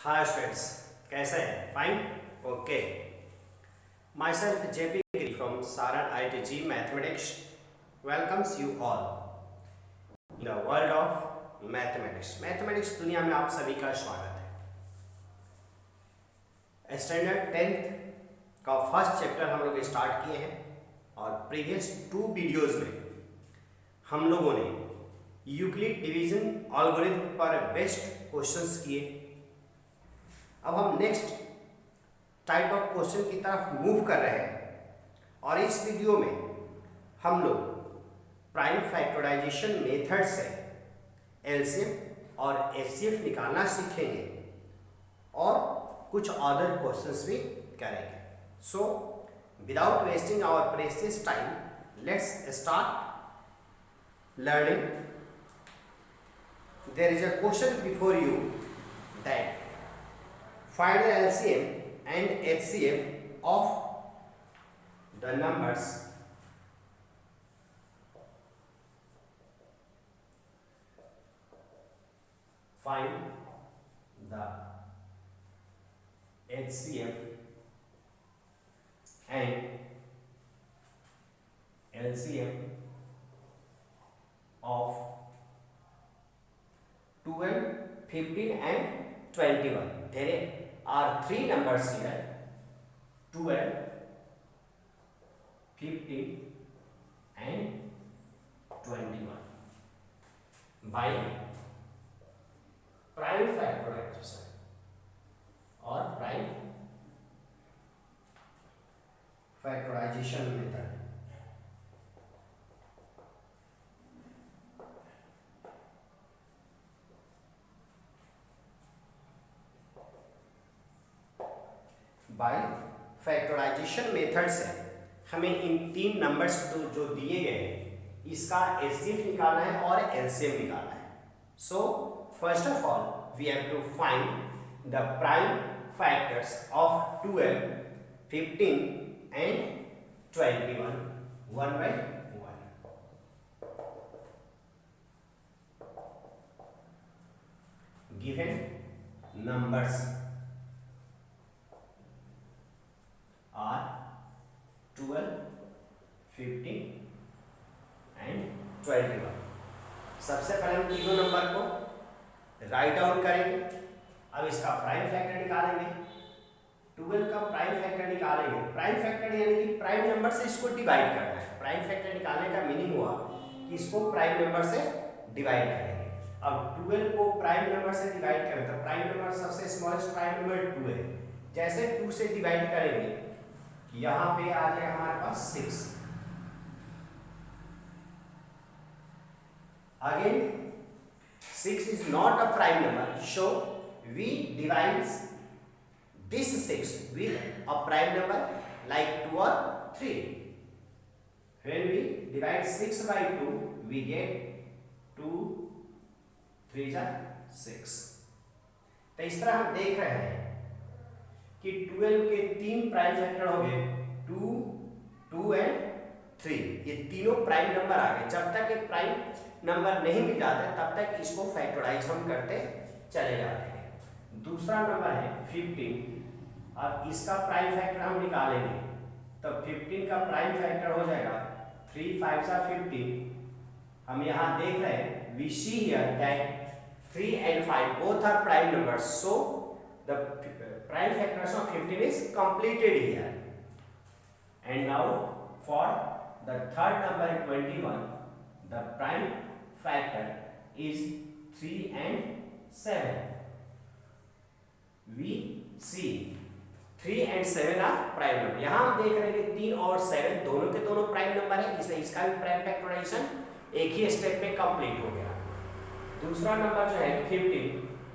Hi students, कैसे हैं? Fine, okay. My self JP Giri from Saran IIT Mathematics welcomes you all in the world of mathematics. Mathematics दुनिया में आप सभी का स्वागत है। स्टैंडर्ड 10th का फर्स्ट चैप्टर हम लोग स्टार्ट किए हैं और प्रीवियस 2 वीडियोस में हम लोगों ने यूक्लिड डिवीजन एल्गोरिथम पर बेस्ट क्वेश्चंस किए। अब हम नेक्स्ट टाइप ऑफ क्वेश्चन की तरफ मूव कर रहे हैं और इस वीडियो में हम लोग प्राइम फैक्टराइजेशन मेथड से एलसीएम और एचसीएफ निकालना सीखेंगे और कुछ अदर क्वेश्चंस भी करेंगे। So without wasting our precious time, let's start learning. There is a question before you that find the LCM and HCF of the numbers 12, 15 and 21. There are 3 numbers here: 12, 15 and 21. By prime factorization or prime factorization method. By factorization method से हमें इन 3 numbers जो दिए गए हैं इसका HCF निकालना है और एलसीएम निकालना है। So first of all we have to find the prime factors of 12, 15 and 21 one by one. Given numbers are 12, 15 and 21. सबसे पहले हम तीनों नंबर को राइट डाउन करेंगे। अब इसका प्राइम फैक्टर निकालेंगे। 12 का प्राइम फैक्टर निकालेंगे। प्राइम फैक्टर यानी कि प्राइम नंबर से इसको डिवाइड करना है। प्राइम फैक्टर निकालने का मीनिंग हुआ कि इसको प्राइम नंबर से डिवाइड करेंगे। अब 12 को प्राइम नंबर से डिवाइड करें तो प्राइम नंबर सबसे स्मॉलेस्ट प्राइम नंबर 2 है। जैसे 2 से डिवाइड करेंगे यहाँ पे आ जाएगा हमारे पास 6। Again 6 is not a prime number, so we divide this 6 with a prime number like 2 or 3. When we divide 6 by 2, we get 2 3 are 6। तो इस तरह हम देख रहे हैं कि 12 के 3 प्राइम फैक्टर हो गए, 2, 2 एंड 3। ये तीनों प्राइम नंबर आ गए। जब तक ये प्राइम नंबर नहीं मिल जाते तब तक इसको फैक्टराइज हम करते चले जाते हैं। दूसरा नंबर है 15। अब इसका प्राइम फैक्टर हम निकालेंगे तो 15 का प्राइम फैक्टर हो जाएगा 3 5 15। हम यहाँ देख रहे हैं we see here that 3 and 5 both are prime numbers, so the prime factors of 15 is completed here. And now for the third number 21, the prime factor is 3 and 7. We see 3 and 7 are prime number. यहाँ हम देख रहे हैं कि 3 और 7 दोनों के दोनों प्राइम नंबर है, इसलिए इसका भी प्राइम फैक्टराइजेशन एक ही स्टेप में कंप्लीट हो गया। दूसरा नंबर जो है 15,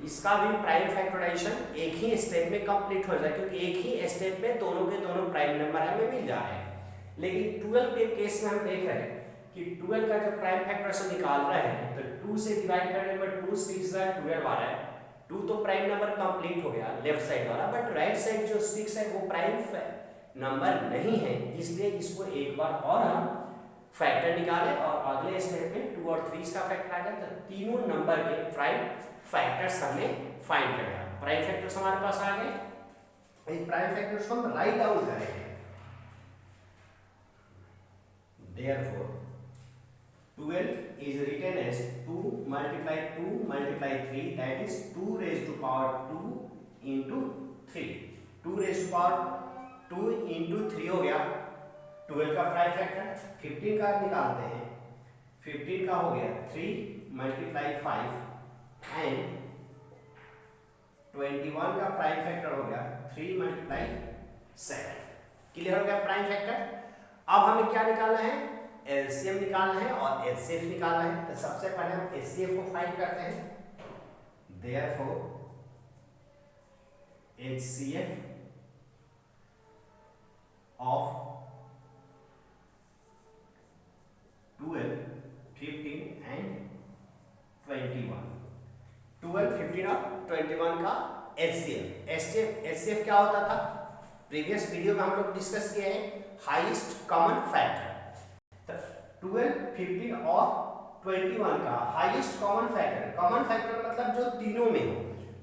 इसका भी प्राइम फैक्टराइजेशन एक ही स्टेप में कंप्लीट हो जाए क्योंकि एक ही स्टेप में दोनों के दोनों प्राइम नंबर हमें मिल जा रहे हैं। लेकिन 12 के केस में हम देख रहे हैं कि 12 का जब प्राइम फैक्टराइजेशन निकाल रहे हैं तो 2 से डिवाइड करने पर 2 6 12 आ रहा है। 2 तो प्राइम नंबर कंप्लीट हो गया लेफ्ट साइड वाला, बट राइट साइड जो 6 है वो प्राइम नंबर नहीं है, इसलिए इसको एक बार और हम फैक्टर निकाले और अगले स्टेप में 2 और 3 का फैक्टर आ गया तो तीनों नंबर के प्राइम फैक्टर्स हमने फाइंड कर लिया। प्राइम फैक्टर्स हमारे पास आ गए। इन प्राइम फैक्टर्स को हम राइट डाउन करेंगे। Therefore 12 is written as 2 multiply 2 multiply 3, that is 2 raised to power 2 into 3। 2 raised to power 2 into 3 हो गया 12 का प्राइम फैक्टर। 15 का निकालते हैं, 15 का हो गया 3 multiply 5 एंड 21 का प्राइम फैक्टर हो गया 3 multiply 7। क्लियर हो गया प्राइम फैक्टर। अब हमें क्या निकालना है, एलसीएम निकालना है और एचसीएफ निकालना है। तो सबसे पहले हम एचसीएफ को फाइंड करते हैं। Therefore HCF of 12, 15 and 21। 12, 15 और 21 का एचसीएफ। एचसीएफ क्या होता था, प्रीवियस वीडियो में हम लोग डिस्कस किए हैं, हाईएस्ट कॉमन फैक्टर। 12, 15 और 21 का highest common factor, common factor मतलब जो तीनों में हो,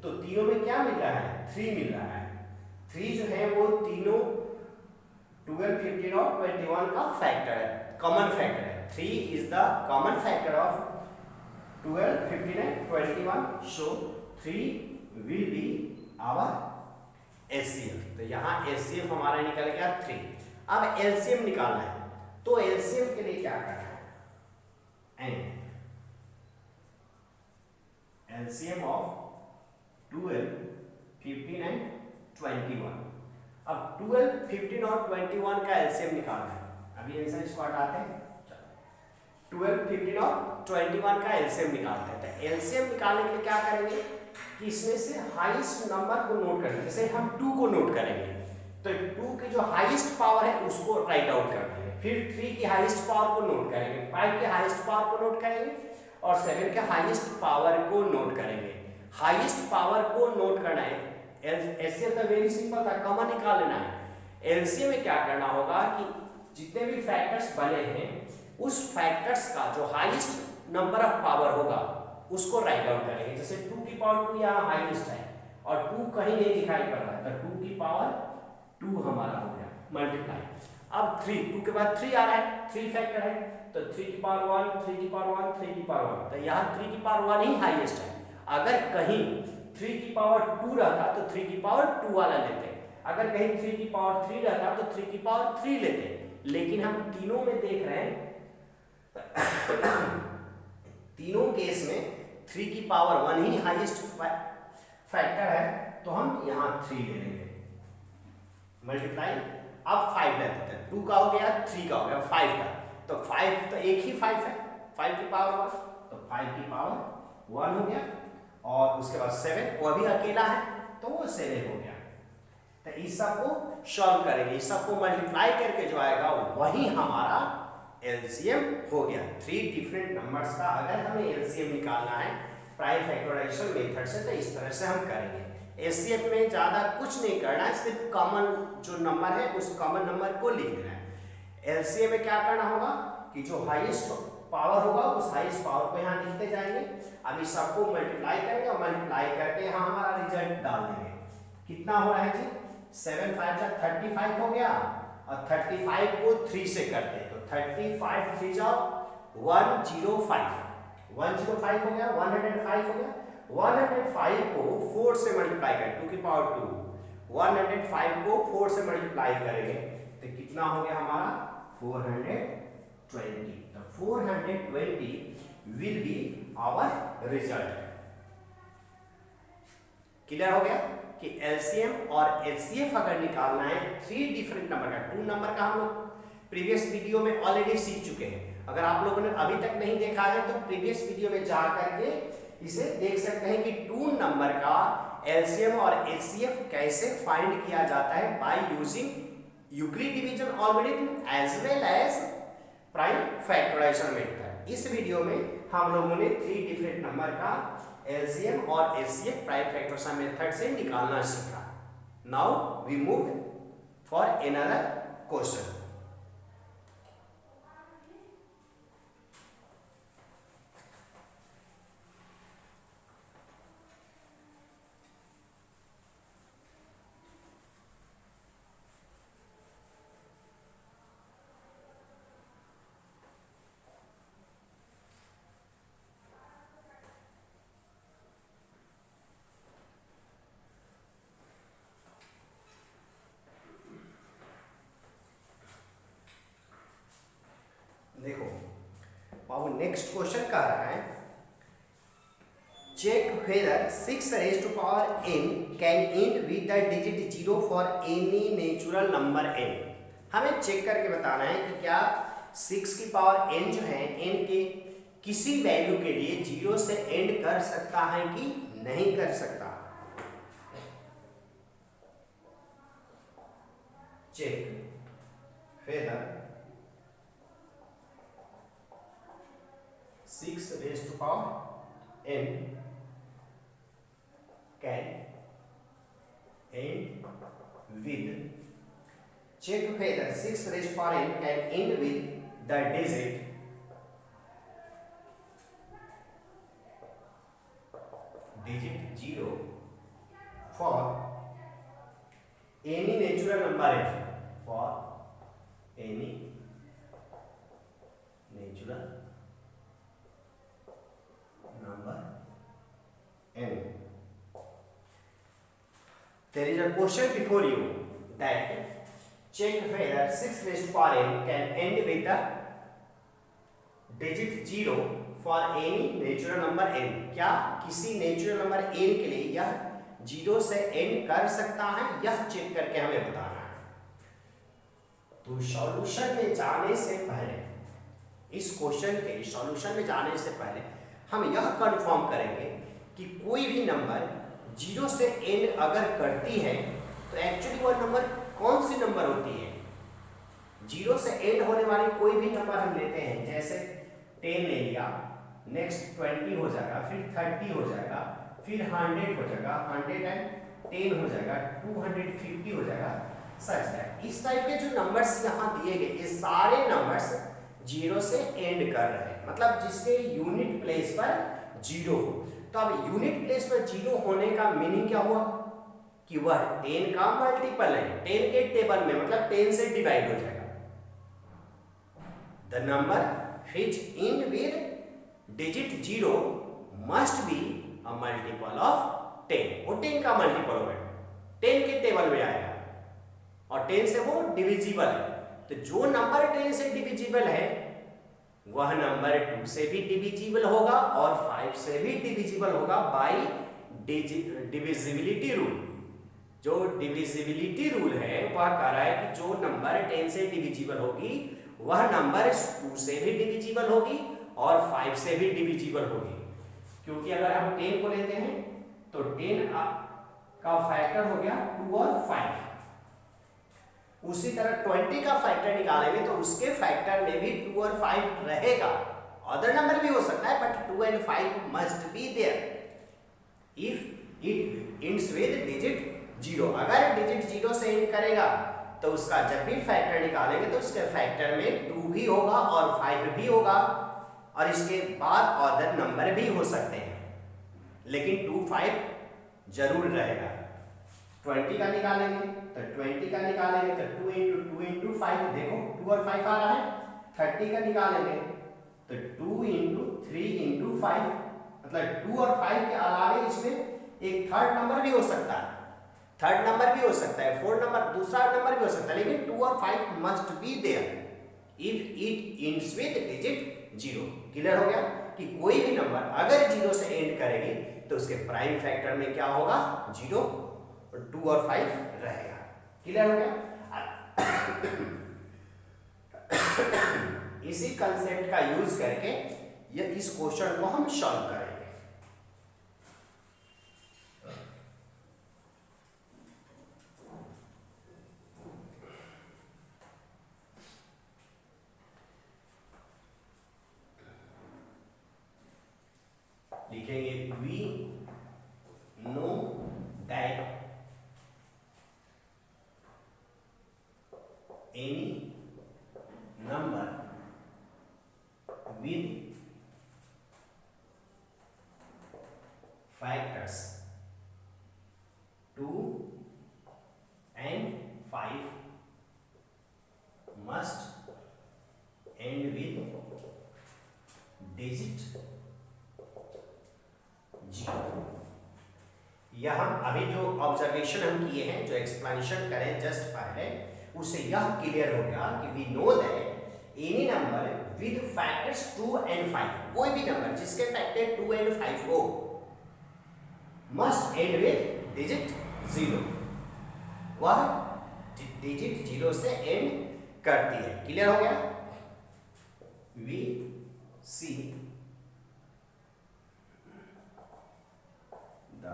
तो तीनों में क्या मिल रहा है, 3 मिल रहा है। 3 जो है वो तीनों 12, 15 और 21 का फैक्टर है, कॉमन फैक्टर है। 3 is the common factor of 12, 15 and 21, so 3 will be our HCF. तो यहाँ एचसीएफ हमारा निकल गया 3। अब एलसीएम निकालना है, तो एलसीएम के लिए क्या करना है, एंड एलसीएम ऑफ 12, 15 एंड 21। अब 12, 15 और 21 का एलसीएम निकालना है। अभी आंसर इसको हटाते हैं। 12, 15 और 21 का एलसीएम निकालते हैं। तो एलसीएम निकालने के लिए क्या करेंगे कि इसमें से हाईएस्ट नंबर को नोट करेंगे। जैसे हम 2 को नोट करेंगे तो 2 की जो हाईएस्ट पावर है उसको राइट आउट कर देंगे, फिर 3 की हाईएस्ट पावर को नोट करेंगे, 5 के हाईएस्ट पावर को नोट करेंगे और 7 के हाईएस्ट पावर को नोट करेंगे। हाईएस्ट पावर को नोट करना है। एलसीएम तो वेरी सिंपल था, कॉमन निकाल लेना है। एलसीएम में क्या करना होगा कि जितने भी फैक्टर्स बने हैं उस फैक्टर्स का जो हाईएस्ट नंबर ऑफ पावर होगा उसको राइट आउट करेंगे। जैसे 2 की पावर 2 यहाँ हाईएस्ट है और 2 कहीं नहीं दिखाई पड़ रहा है, तो 2 की पावर 2 हमारा हो गया मल्टीप्लाई। अब 3, 2 के बाद 3 आ रहा है, 3 फैक्टर है, तो 3 की पावर 1, 3 की पावर 1, 3 की पावर 1, तो यहाँ 3 की पावर 1 ही हाईएस्ट है। अगर कहीं 3 की पावर 2 रहता तो 3 की पावर 2 वाला लेते, अगर कहीं 3 की पावर 3 रहता तो 3 की पावर 3 लेते, लेकिन हम तीनों में देख रहे हैं तीनों केस में 3 की पावर 1 ही हाईएस्ट फैक्टर है, तो हम यहाँ 3 ले लेंगे मल्टीप्लाई। अब 5 लेते हैं, 2 का हो गया, 3 का हो गया, 5 का, तो 5 तो एक ही 5 है, 5 की पावर 1, तो 5 की पावर 1 हो गया और उसके बाद 7, वो अभी अकेला है तो वो 7 हो गया। तो इस सब को सॉल्व करेंगे, इस सब को मल्टीप्लाई करके जो आएगा वही हमारा एलसीएम हो गया। 3 डिफरेंट नंबर्स का अगर हमें एलसीएम निकालना है प्राइम फैक्टराइजेशन मेथड से, तो इस तरह से हम करेंगे। एचसीएफ में ज़्यादा कुछ नहीं करना है, सिर्फ कॉमन जो नंबर है उस कॉमन नंबर को लिख देना है। एलसीएम में क्या करना होगा कि जो हाईएस्ट पावर होगा उस हाईएस्ट पावर को यहाँ लिखते जाएंगे। अब इस सबको मल्टीप्लाई करेंगे और मल्टीप्लाई करके यहाँ हमारा रिजल्ट डाल देंगे। कितना हो रहा है जी, 7 5 जा 35 हो गया और 35 को 3 से करते हैं तो 35 3 जाओ 105, 105 हो गया, 105 हो गया। 105 को 4 से मल्टीप्लाई करें, 2 की पावर 2, 105 को 4 से मल्टीप्लाई करेंगे तो कितना हो गया हमारा 420। तो 420 will be our result. Clear हो गया कि एलसीएम और एचसीएफ अगर निकालना है 3 डिफरेंट नंबर का, 2 नंबर का हम लोग प्रीवियस वीडियो में ऑलरेडी सीख चुके हैं। अगर आप लोगों ने अभी तक नहीं देखा है तो प्रीवियस वीडियो में जा करके इसे देख सकते हैं कि 2 नंबर का एलसीएम और एचसीएफ कैसे फाइंड किया जाता है by using Euclid division algorithm as well as prime factorization method. इस वीडियो में हम लोगों ने 3 डिफरेंट नंबर का एलसीएम और एचसीएफ प्राइम फैक्टराइजेशन मेथड से निकालना सीखा। Now we move for another question. Next question कह रहा है check whether 6 raised to power n can end with the digit 0 for any natural number n। हमें check करके बताना है कि क्या 6 की पावर n जो है n के किसी वैल्यू के लिए 0 से एंड कर सकता है कि नहीं कर सकता। Check whether 6 raised to power n can end with check whether 6 raised to power n can end with the digit 0 for any natural number n, for any natural number n। There is a question before you that check whether 6 raised to power n can end with the digit 0 for any natural number n। क्या किसी natural number n के लिए यह 0 से and कर सकता है, यह चेक करके हमें बताना है। तो सॉल्यूशन में जाने से पहले, इस क्वेश्चन के सॉल्यूशन में जाने से पहले हम यह कंफर्म करेंगे कि कोई भी नंबर 0 से एंड अगर करती है तो एक्चुअली वह नंबर कौन सी नंबर होती है। 0 से एंड होने वाली कोई भी नंबर हम लेते हैं, जैसे 10 ले लिया, नेक्स्ट 20 हो जाएगा, फिर 30 हो जाएगा, फिर 100 हो जाएगा, 110 हो जाएगा, 250 हो जाएगा, सच दैट इस टाइप के जो नंबर्स यहाँ दिए गए ये सारे नंबर्स 0 से एंड कर रहे हैं, मतलब जिसके यूनिट प्लेस पर 0 हो। तो अब यूनिट प्लेस पर 0 होने का मीनिंग क्या हुआ कि वह 10 का मल्टीपल है, 10 के टेबल में, मतलब 10 से डिवाइड हो जाएगा। The number which end with digit 0 must be a multiple of 10। वो 10 का मल्टीपल होगा, 10 के टेबल में आएगा और 10 से वो डिविजिबल है। तो जो नंबर 10 से डिविजिबल है वह नंबर 2 से भी डिविजिबल होगा और 5 से भी डिविजिबल होगा बाय डिविजिबिलिटी रूल। जो डिविजिबिलिटी रूल है वह कह रहा है कि जो नंबर 10 से डिविजिबल होगी वह नंबर 2 से भी डिविजिबल होगी और 5 से भी डिविजिबल होगी। क्योंकि अगर हम 10 को लेते हैं तो 10 का फैक्टर हो गया 2 और 5। उसी तरह 20 का फैक्टर निकालेंगे तो उसके फैक्टर में भी 2 और 5 रहेगा। अदर नंबर भी हो सकता है but 2 and 5 must be there if it ends with digit 0। अगर डिजिट 0 से एंड करेगा तो उसका जब भी फैक्टर निकालेंगे तो उसके फैक्टर में 2 भी होगा और 5 भी होगा और इसके बाद अदर नंबर भी हो सकते हैं, लेकिन 2 5 जरूर रहेगा। 20 का निकालेंगे तो 20 का निकालेंगे तो 2 into 5, देखो 2 और 5 आ रहा है। 30 का निकालेंगे तो 2 into 3 into 5, मतलब 2 और 5 के अलावा इसमें एक थर्ड नंबर भी हो सकता है, थर्ड नंबर भी हो सकता है, फोर्थ नंबर, दूसरा नंबर भी हो सकता है, लेकिन 2 और 5 must be there if it ends with digit 0। Clear हो गया कि कोई भी नंबर अगर 0 से एंड करेगी तो उसके प्राइम फैक्टर में क्या होगा 0 और 2 और 5 रहेगा। क्लियर हो गया। इसी कंसेप्ट का यूज करके ये इस क्वेश्चन को हम सॉल्व करेंगे। लिखेंगे we know that any number with factors 2 and 5 must end with digit 0। यह अभी जो ऑब्जर्वेशन हम किए हैं, जो एक्सप्लेनेशन करें जस्ट पहले, उससे यह क्लियर हो गया कि we know that any number with factors 2 and 5, कोई भी नंबर जिसके फैक्टर 2 and 5 हो मस्ट एंड विद डिजिट 0, वह डिजिट 0 से एंड करती है। क्लियर हो गया? We see the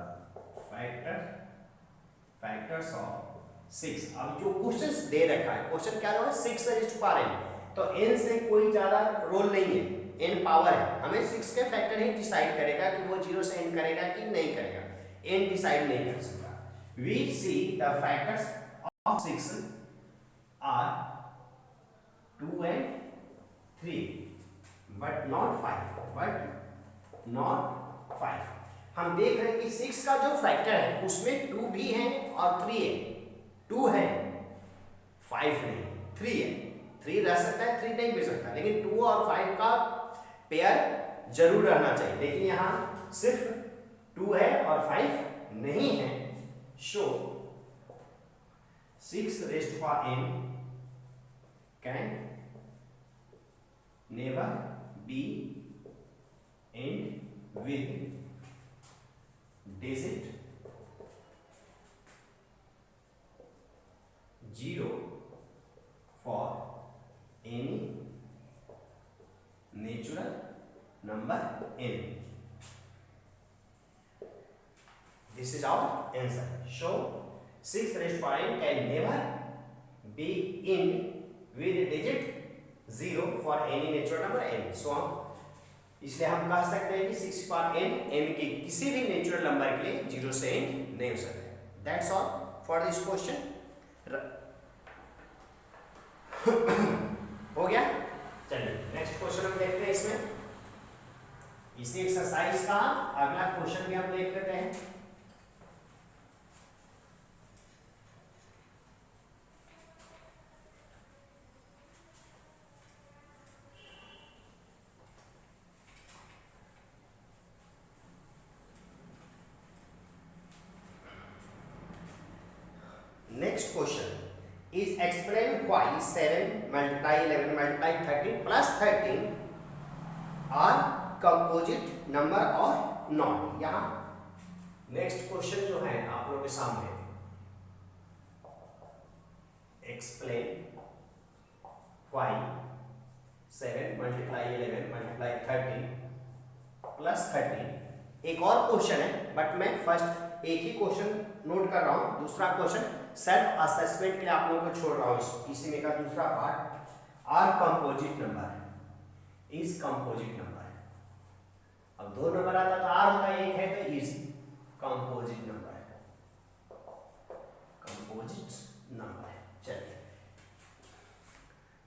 factors of 6। अब जो क्वेश्चंस दे रखा है, क्वेश्चन क्या है 6 रेज़ टू पावर n, तो n से कोई ज्यादा रोल नहीं है, n पावर है, हमें 6 के फैक्टर ही डिसाइड करेगा कि वो 0 से एंड करेगा कि नहीं करेगा, n डिसाइड नहीं कर सकता। We see the factors of 6 are 2 and 3 but not 5। हम देख रहे हैं कि 6 का जो फैक्टर है उसमें 2 भी है और 3 है, 2 है 5 नहीं, 3 है, 3 रह सकता है 3 नहीं भी सकता, लेकिन 2 और 5 का पेयर जरूर रहना चाहिए, लेकिन यहाँ सिर्फ 2 है और 5 नहीं है। Show 6 raise to power n can never be end with digit 0 for any natural number n. This is our answer. So 6 raised to power n can never be in with digit 0 for any natural number n. So इसलिए हम कह सकते हैं कि 6 power n n के किसी भी natural number के लिए 0 से एंड नहीं हो सकता। That's all for this question. हो गया? चलिए नेक्स्ट क्वेश्चन हम देखते हैं। इसमें इसी एक्सरसाइज का अगला क्वेश्चन भी हम देख लेते हैं। Next question is explain why 7 multiply 11 multiply 13 plus 13 are composite number or not। यहाँ नेक्स्ट क्वेश्चन जो है आप लोगों के सामने, explain why 7 multiply 11 multiply 13 plus 13। एक और क्वेश्चन है बट मैं फर्स्ट एक ही क्वेश्चन नोट कर रहा हूँ, दूसरा क्वेश्चन सेल्फ असेसमेंट के लिए आप लोगों को छोड़ रहा हूँ। इसी में का दूसरा part are composite number is composite number. अब 2 नंबर आता तो आर होता, एक है तो is composite number, composite number. चलिए,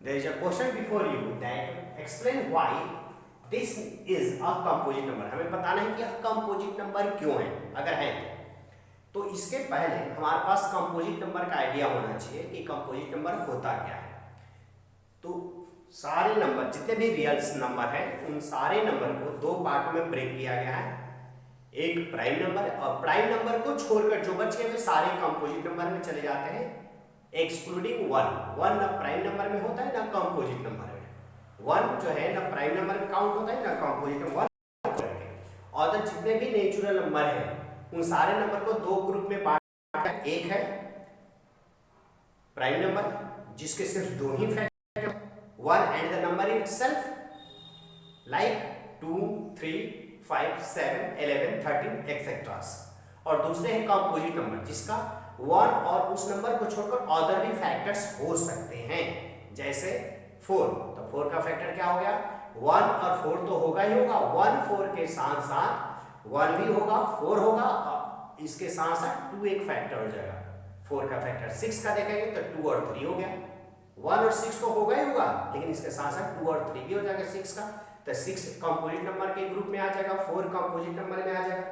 there is a question before you that explain why this is a composite number. हमें बताना है कि यह कंपोजिट नंबर क्यों है। अगर है तो इसके पहले हमारे पास कंपोजिट नंबर का आइडिया होना चाहिए कि कंपोजिट नंबर होता क्या है। तो सारे नंबर जितने भी रियल्स नंबर हैं उन सारे नंबर को 2 पार्ट में ब्रेक किया गया है, एक प्राइम नंबर, और प्राइम नंबर को छोड़कर जो बच गए वे सारे कंपोजिट नंबर में चले जाते हैं एक्सक्लूडिंग 1 ना प्राइम नंबर में होता है ना कंपोजिट नंबर में। 1 जो है ना प्राइम नंबर में काउंट होता है ना कंपोजिट नंबर। और जितने भी नेचुरल नंबर हैं उन सारे नंबर को 2 ग्रुप में बांटा। एक है प्राइम नंबर जिसके सिर्फ 2 ही factor, 1 and the number itself, like 2 3 5 7 11 13 etcetera. और दूसरे है कंपोजिट नंबर जिसका 1 और उस नंबर को छोड़कर अदर भी फैक्टर्स हो सकते हैं, जैसे 4। तो 4 का फैक्टर क्या हो गया? 1 और 4 तो होगा ही होगा, 1 4 के साथ साथ 1 भी होगा, 4 होगा, और इसके साथ साथ 2 एक फैक्टर हो जाएगा। 4 का फैक्टर 6 का देखेंगे तो 2 और 3 हो गया। 1 और 6 तो होगा ही होगा, लेकिन इसके साथ साथ 2 और 3 भी हो जाएगा 6 का। तो 6 कंपोजिट नंबर के ग्रुप में आ जाएगा, 4 कंपोजिट नंबर में आ जाएगा,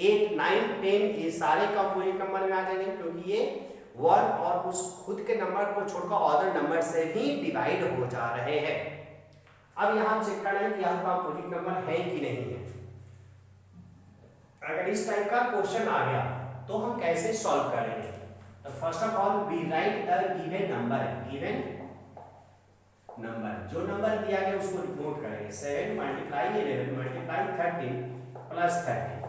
8 9 10 ये सारे कंपोजिट नंबर में आ जाएंगे, क्योंकि ये 1 और उस खुद के नंबर को छोड़कर अदर नंबर से भी डिवाइड हो जा रहे हैं। अब यहाँ चेक करना है कि यह कंपोजिट नंबर है कि नहीं है। अगर इस टाइप का क्वेश्चन आ गया तो हम कैसे सॉल्व करेंगे? तो first of all we write the given number, given number, जो नंबर दिया गया उसको नोट करेंगे। 7 मल्टीप्लाई 11 मल्टीप्लाई 13 प्लस 30।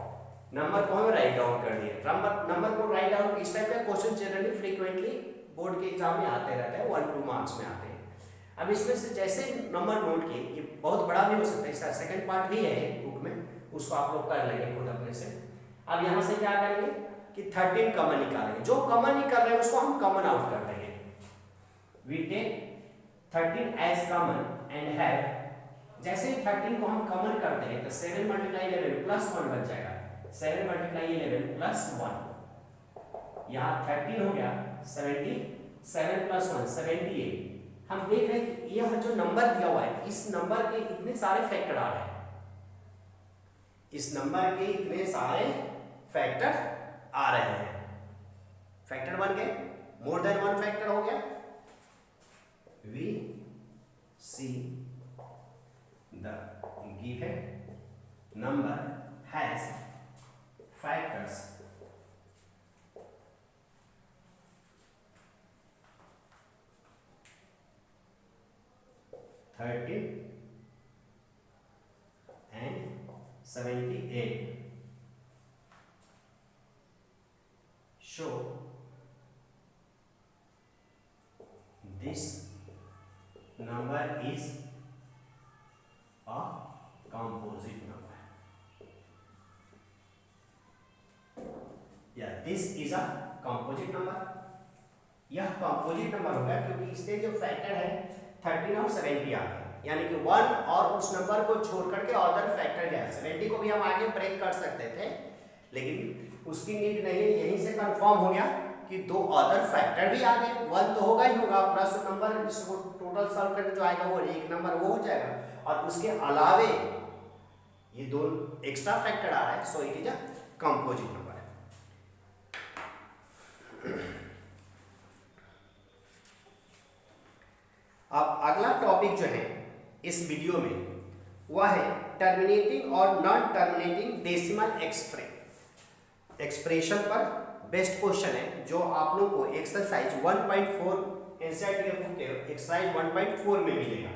नंबर को हम राइट डाउन कर दिए। नंबर को राइट डाउन, इस टाइप का क्वेश्चन जनरली फ्रीक्वेंटली बोर्ड के एग्जाम में आते रहते हैं, 1-2 मार्क्स में आते हैं। अब इसमें से जैसे नंबर नोट किए, ये बहुत बड़ा भी हो सकता है, इसका सेकंड पार्ट भी है बुक में, उसको आप लोग कर लेंगे खुद अपने से। अब यहाँ से क्या करेंगे कि 13 कॉमन निकालेंगे, जो कॉमन निकाल रहे हैं उसको हम कॉमन आउट कर देंगे। We take 13 as common and have, जैसे ही 13 को हम कॉमन करते हैं तो 7 मल्टीप्लाई 11 प्लस 1 बच जाएगा। 7 मल्टीप्लाई 11 प्लस 1, यहाँ 13 हो गया 77 प्लस 1 78। हम देख रहे हैं कि यह जो नंबर दिया हुआ है, इस नंबर के इतने सारे फैक्टर आ रहे हैं, इस नंबर के इतने सारे फैक्टर आ रहे हैं। फैक्टर बन गए, मोर देन 1 फैक्टर हो गया। We see the given number has factors 13 and 78. Show this number is a composite number. Yeah, this is a composite number. यह कंपोजिट नंबर होगा क्योंकि इसमें जो फैक्टर है 13 और 70 आ गए, यानी कि 1 और उस नंबर को छोड़ करके अदर फैक्टर क्या है। 70 को भी हम आगे ब्रेक कर सकते थे, लेकिन उसकी नीड नहीं है। यहीं से कंफर्म हो गया कि 2 अदर फैक्टर भी आ गए। 1 तो होगा ही होगा, प्लस नंबर इसको टोटल सॉल्व करके जो आएगा वो एक नंबर वो हो जाएगा, और उसके अलावे ये 2 एक्स्ट्रा फैक्टर आ रहा है, so it is a composite number. अब अगला टॉपिक जो है इस वीडियो में वह है टर्मिनेटिंग और नॉन टर्मिनेटिंग डेसिमल एक्सप्रेशन पर बेस्ट क्वेश्चन है, जो आप लोगों को एक्सरसाइज 1.4 एनसीईआरटी बुक के एक्सरसाइज 1.4 में मिलेगा।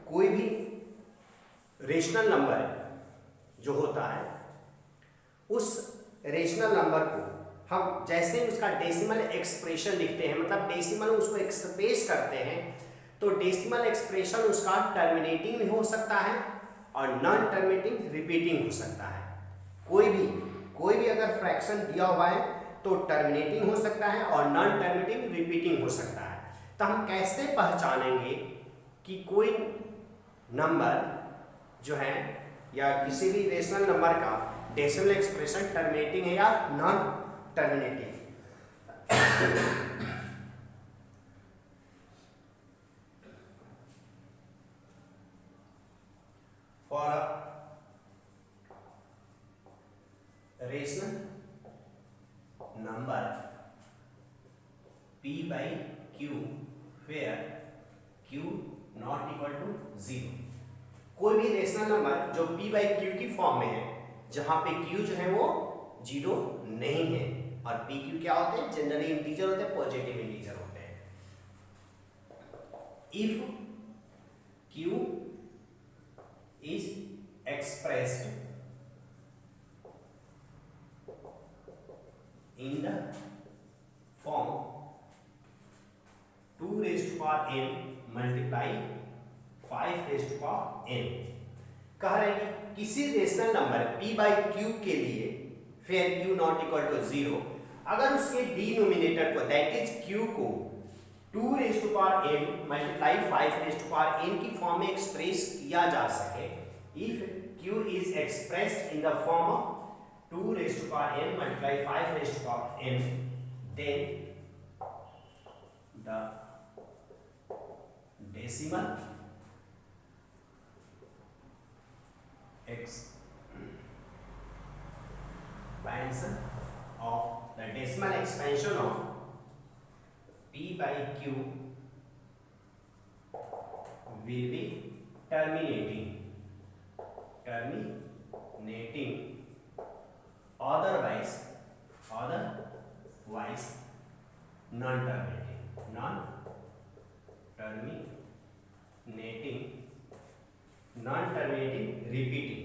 कोई भी रेशनल नंबर जो होता है, उस रेशनल नंबर को हम जैसे ही उसका डेसिमल एक्सप्रेशन लिखते हैं, मतलब डेसिमल उसको एक्सप्रेस करते हैं, तो डेसिमल एक्सप्रेशन उसका टर्मिनेटिंग भी हो सकता है और नॉन टर्मिनेटिंग रिपीटिंग हो सकता है। कोई भी अगर फ्रैक्शन दिया हुआ है तो टर्मिनेटिंग हो सकता है और नॉन टर्मिनेटिंग रिपीटिंग हो सकता है। तो हम कैसे पहचानेंगे कि कोई नंबर जो है या किसी भी रेशनल नंबर का डेसिमल एक्सप्रेशन टर्मिनेटिंग है या non terminating? For a rational number p by q where q not equal to 0, कोई भी रेशनल नंबर जो p by q की फॉर्म में है, जहां पे q जो है वो 0 नहीं है, और p q क्या होते हैं, जनरली इंटीजर होते हैं, पॉजिटिव इंटीजर होते हैं। If q is expressed in the form 2 raised to power n multiply 5 raised to power n, कह रहे हैं कि किसी rational number p by q के लिए फिर q नॉट इक्वल टू 0, अगर उसके डिनोमिनेटर को दैट इज q को 2 raise to power n multiply 5 raise to power n की फॉर्म में एक्सप्रेस किया जा सके, if q is expressed in the form of 2 raise to power n multiply 5 raise to power n, then the decimal expansion of p by q will be terminating otherwise non-terminating repeating।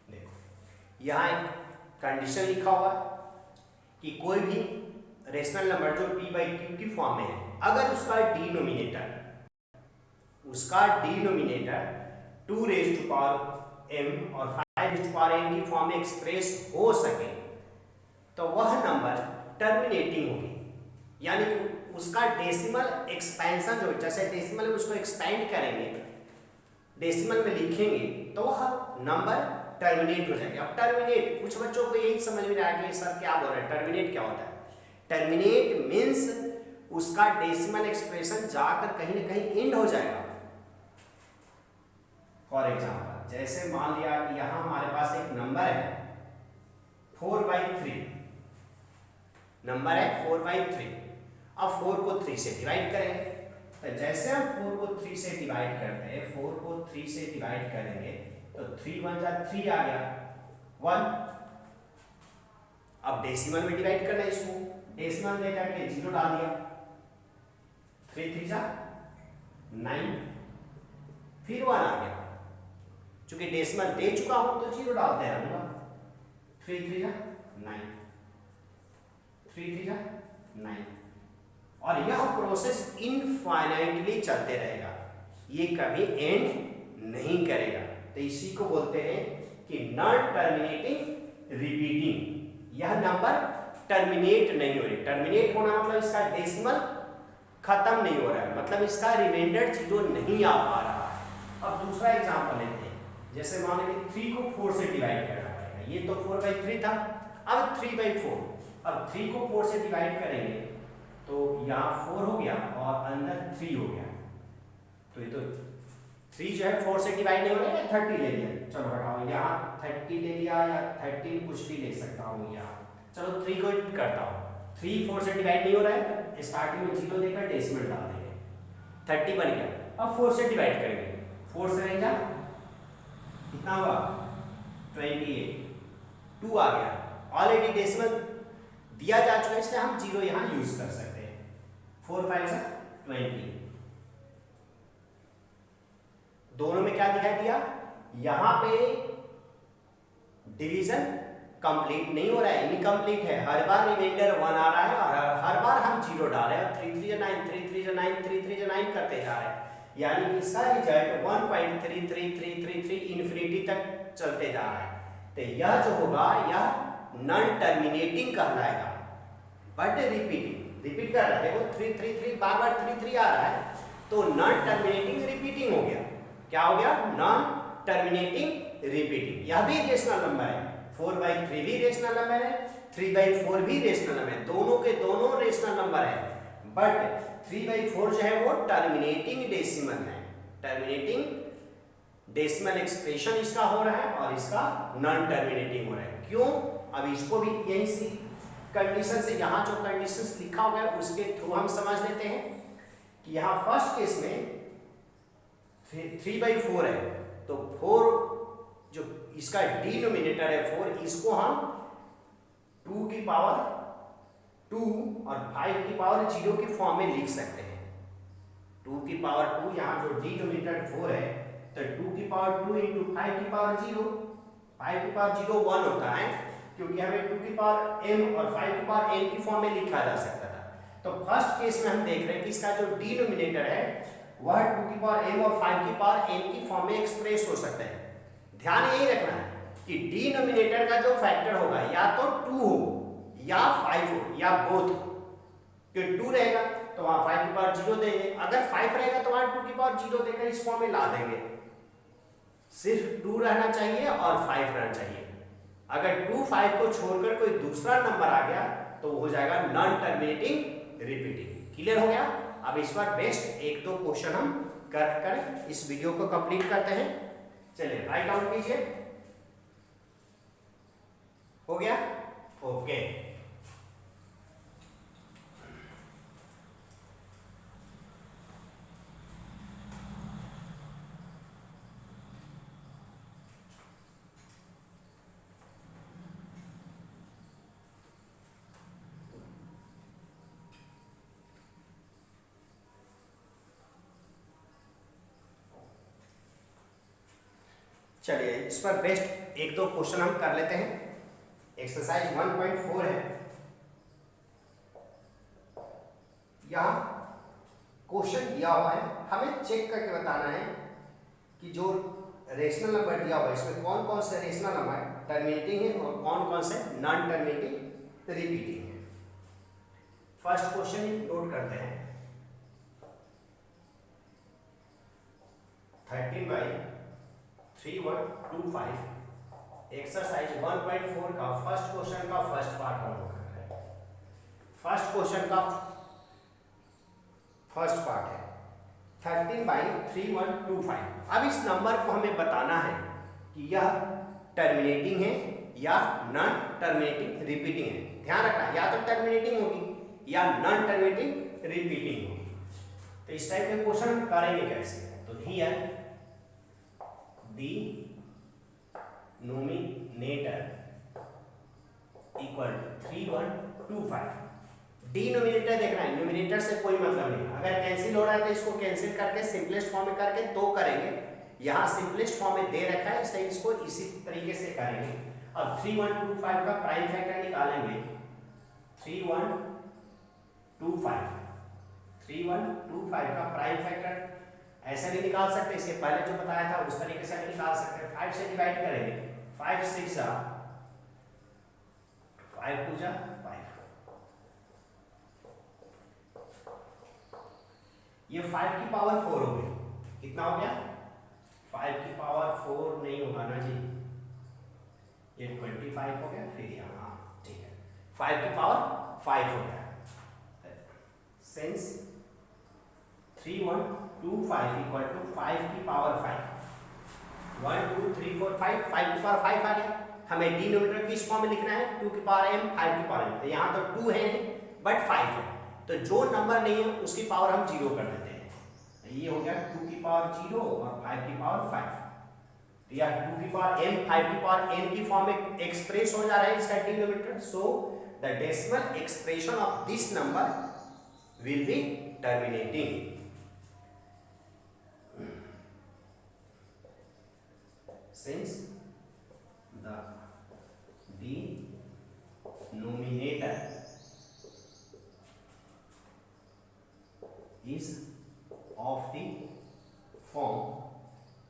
देखो यहाँ एक condition लिखा हुआ है कि कोई भी rational number जो p/q की फॉर्म में है, अगर उसका डिनोमिनेटर 2m और 5n की फॉर्म में एक्सप्रेस हो सके तो वह नंबर टर्मिनेटिंग होगी, यानी कि उसका डेसिमल एक्सपेंशन जो, जैसे डेसिमल में उसको एक्सपेंड करेंगे, डेसिमल में लिखेंगे तो वह नंबर टर्मिनेट हो जाएगा। अब टर्मिनेट, कुछ बच्चों को यही समझ में आया कि सर क्या बोल रहे हैं, टर्मिनेट क्या होता है? टर्मिनेट मीन्स उसका डेसिमल एक्सप्रेशन जाकर कहीं ना कहीं एंड हो जाएगा। फॉर एग्जाम्पल, जैसे मान लिया कि यहाँ हमारे पास एक नंबर है 4/3, नंबर है 4/3। अब 4 को 3 से डिवाइड करेंगे, तो जैसे हम 4 को 3 से डिवाइड करते हैं, 4 को 3 से डिवाइड करेंगे तो 3 × 1 = 3 आ गया 1। अब डेसिमल में डिवाइड करना है इसको, डेसिमल में करके 0 डाल दिया, 3 × 3 = 9, फिर 1 आ गया, चूंकि डेसिमल दे चुका हूं तो 0 डालते रहूंगा, 3 × 3 = 9, 3 × 3 = 9। और यह प्रोसेस इनफाइनाइटली चलते रहेगा, ये कभी एंड नहीं करेगा। तो इसी को बोलते हैं कि नॉन टर्मिनेटिंग रिपीटिंग। यह नंबर टर्मिनेट नहीं हो रही, टर्मिनेट होना मतलब इसका डेसिमल खत्म नहीं हो रहा है, मतलब इसका रिमाइंडर 0 नहीं आ पा रहा है। अब दूसरा एग्जांपल लेते हैं, जैसे मान लीजिए 3 को 4 से डिवाइड करना पड़ेगा, ये तो 4/3 था, अब 3/4। अब 3 को 4 से डिवाइड करेंगे तो यहाँ 4 हो गया और अंदर 3 हो गया, तो ये तो 3 जो है 4 से डिवाइड नहीं हो रहा है, 30 ले लिया, चलो हटाओ, यहाँ 30 ले लिया या 13 कुछ भी ले सकता हूँ यहाँ, चलो 3 को करता हूँ, 3 4 से डिवाइड नहीं हो रहा है, स्टार्टिंग में 0 देकर डेसिमल डाल देंगे, 30 बन गया। अब 4 से डिवाइड करेंगे, 4 से रहेगा कितना हुआ 28, 2 आ गया, ऑलरेडी डेसिमल दिया जा चुका है इसलिए हम 0 यहाँ यूज कर सकते हैं, 4 × 5 = 20। दोनों में क्या दिखाई दिया, यहाँ पे डिवीजन कंप्लीट नहीं हो रहा है, इनकम्प्लीट है, हर बार रिमाइंडर 1 आ रहा है और हर बार हम 0 डाल रहे हैं, 3 × 3 = 9, 3 × 3 = 9, 3 × 3 = 9 करते जा रहे हैं, यानी कि इसका रिजल्ट 1.3333 इन्फिनिटी तक चलते जा रहा है। तो यह जो होगा यह नॉन टर्मिनेटिंग कहलाएगा, बट रिपीट कर रहा है, देखो 333 बार 33 आ रहा है, तो नॉन टर्मिनेटिंग रिपीटिंग हो गया। क्या हो गया? Non terminating repeating. यह भी रेशनल नंबर है, 4/3 भी रेशनल नंबर है, 3/4 भी रेशनल नंबर है, दोनों के दोनों रेशनल नंबर है, बट 3/4 जो है वो टर्मिनेटिंग डेसिमल है, टर्मिनेटिंग डेसिमल एक्सप्रेशन इसका हो रहा है और इसका नॉन टर्मिनेटिंग हो रहा है। क्यों? अब इसको भी यही सी कंडीशन से, यहाँ जो कंडीशंस लिखा हुआ है उसके थ्रू हम समझ लेते हैं कि यहाँ फर्स्ट केस में 3/4 है, तो 4 जो इसका डिनोमिनेटर है 4, इसको हम 2 की पावर 2 और 5 की पावर 0 की फॉर्म में लिख सकते हैं। 2 की पावर 2, यहाँ जो डिनोमिनेटर 4 है तो 2 की पावर 2 × 5 की पावर 0, 5 की पावर 0 1 होता है, क्योंकि हमें 2 की पावर m और 5 की पावर n की फॉर्म में लिखा जा सकता था। तो फर्स्ट केस में हम देख रहे हैं कि इसका जो डिनोमिनेटर है वह 2 की पावर m और 5 की पावर n की फॉर्म में एक्सप्रेस हो सकता है। ध्यान यही रखना है कि डिनोमिनेटर का जो फैक्टर होगा या तो 2 हो या 5 हो या बोथ हो, क्योंकि 2 रहेगा तो वहां 5 की पावर 0 देंगे, अगर 5 रहेगा तो वहां 2 की पावर 0 देकर इस फॉर्म में ला देंगे। सिर्फ 2 रहना चाहिए और 5 रहना चाहिए। अगर 2 5 को छोड़कर कोई दूसरा नंबर आ गया तो हो जाएगा नॉन टर्मिनेटिंग रिपीटिंग। क्लियर हो गया? अब इस बार बेस्ट 1-2 क्वेश्चन हम कर इस वीडियो को कंप्लीट करते हैं। चलिए राइट डाउन कीजिए। हो गया? ओके। चलिए इस पर बेस्ट एक दो क्वेश्चन हम कर लेते हैं। एक्सरसाइज 1.4 है। यहाँ क्वेश्चन दिया हुआ है, हमें चेक करके बताना है कि जो रेशनल नंबर दिया हुआ है इसमें कौन कौन से रेशनल नंबर टर्मिनेटिंग है और कौन कौन से नॉन टर्मिनेटिंग रिपीटिंग है। फर्स्ट क्वेश्चन नोट करते हैं। 13/3125 एक्सरसाइज 1.4 का फर्स्ट क्वेश्चन का फर्स्ट पार्ट हम लोग कर रहे हैं। फर्स्ट क्वेश्चन का फर्स्ट पार्ट है 13/3125। अब इस नंबर को हमें बताना है कि यह टर्मिनेटिंग है या नॉन टर्मिनेटिंग रिपीटिंग है। ध्यान रखना, या तो टर्मिनेटिंग होगी या नॉन टर्मिनेटिंग रिपीटिंग होगी। तो इस टाइप के क्वेश्चन करेंगे कैसे? तो here the nominator equal 3125। Denominator देखना है, न्यूमिनेटर से कोई मतलब नहीं। अगर कैंसिल हो रहा है तो इसको कैंसिल करके सिंपलेस्ट फॉर्म में करके तो करेंगे। यहाँ सिंपलेस्ट फॉर्म में दे रखा है इसलिए इसको इसी तरीके से करेंगे। अब 3125 का प्राइम फैक्टर निकालेंगे। 3125 का प्राइम फैक्टर ऐसे भी निकाल सकते, इसके पहले जो बताया था उस तरीके से भी निकाल सकते हैं। 5 से डिवाइड करेंगे, 5 6 जा 5 2 जा 5। ये 5 की पावर 4 हो गई। कितना हो गया? 5 की पावर 4 नहीं होगा ना जी, ये 25 हो गया। फिर यहाँ ठीक है 5 की पावर 5 हो गया। सिंस 3125 इक्वल टू 5 की पावर 5, 1 2 3 4 5, 5 की पावर 5 आ गया। हमें डिनोमिनेटर किस फॉर्म में लिखना है? 2 की पावर m 5 की पावर m। तो यहाँ तो 2 है बट 5 है, तो जो नंबर नहीं है उसकी पावर हम 0 कर देते हैं। ये हो गया 2 की पावर 0 और 5 की पावर 5। तो यह 2 की पावर m 5 की पावर n की फॉर्म में एक्सप्रेस हो जा रहा है इसका denominator. So the decimal expression of this number will be terminating. Since the denominator is of the form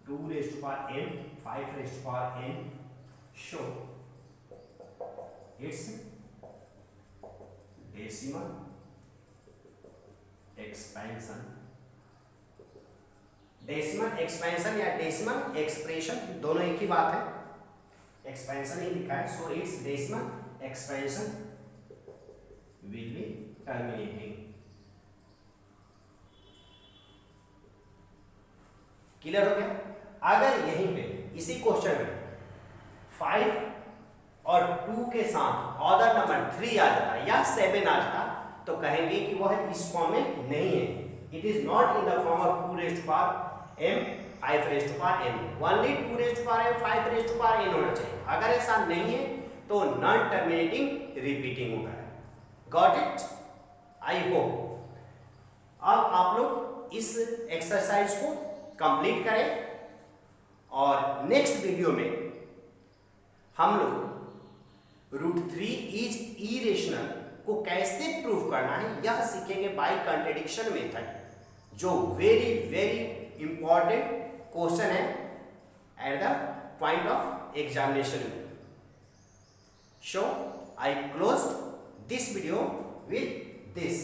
2 raised to power n 5 raised to power n, so its decimal expansion, decimal expansion या decimal expression दोनों एक ही बात है, expansion ही लिखा है। So it's decimal expansion will be terminating. Clear हो गया? अगर यहीं पे इसी क्वेश्चन में 5 और 2 के साथ ऑर्डर नंबर 3 आ जाता या 7 आ जाता तो कहेंगे कि वह इस फॉर्म में नहीं है। It is not in the form of 2 raised to power m 5 raised to power n, only 2 raised to power m 5 raised to power n होना चाहिए। अगर ऐसा नहीं है तो नॉन टर्मिनेटिंग रिपीटिंग होगा। Got it? आई होप अब आप लोग इस एक्सरसाइज को कंप्लीट करें और नेक्स्ट वीडियो में हम लोग √3 इज इरेशनल को कैसे प्रूव करना है यह सीखेंगे बाय कॉन्ट्रडिक्शन मेथड, जो वेरी वेरी इंपॉर्टेंट क्वेश्चन है at the point of examination. So I close this video with this.